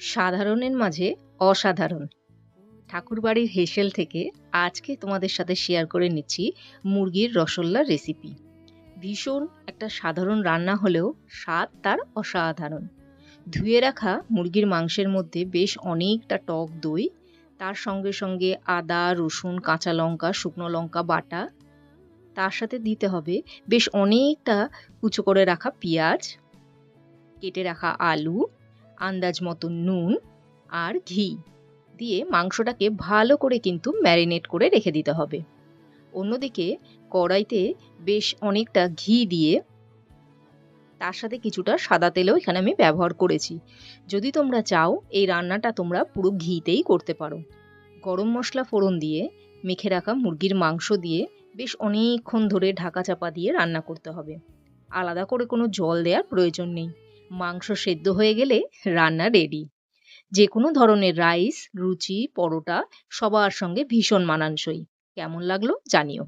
সাধারণের মাঝে অসাধারণ। ঠাকুরবাড়ির হেসেল থেকে আজকে তোমাদের সাথে শেয়ার করে নিচ্ছি মুরগির রসোল্লার রেসিপি। ভীষণ একটা সাধারণ রান্না হলেও স্বাদ তার অসাধারণ। ধুয়ে রাখা মুরগির মাংসের মধ্যে বেশ অনেকটা টক দই, তার সঙ্গে সঙ্গে আদা, রসুন, কাঁচা লঙ্কা, শুকনো লঙ্কা বাটা, তার সাথে দিতে হবে বেশ অনেকটা কুচো করে রাখা পেঁয়াজ, কেটে রাখা আলু, আন্দাজ মতো নুন আর ঘি দিয়ে মাংসটাকে ভালো করে কিন্তু ম্যারিনেট করে রেখে দিতে হবে। অন্যদিকে কড়াইতে বেশ অনেকটা ঘি দিয়ে তার সাথে কিছুটা সাদা তেলও এখানে আমি ব্যবহার করেছি। যদি তোমরা চাও এই রান্নাটা তোমরা পুরো ঘিতেই করতে পারো। গরম মশলা ফোড়ন দিয়ে মেখে রাখা মুরগির মাংস দিয়ে বেশ অনেকক্ষণ ধরে ঢাকা চাপা দিয়ে রান্না করতে হবে। আলাদা করে কোনো জল দেওয়ার প্রয়োজন নেই। মাংস সেদ্ধ হয়ে গেলে রান্না রেডি। যে কোনো ধরনের রাইস, লুচি, পরোটা সবার সঙ্গে ভীষণ মানানসই। কেমন লাগলো জানিও।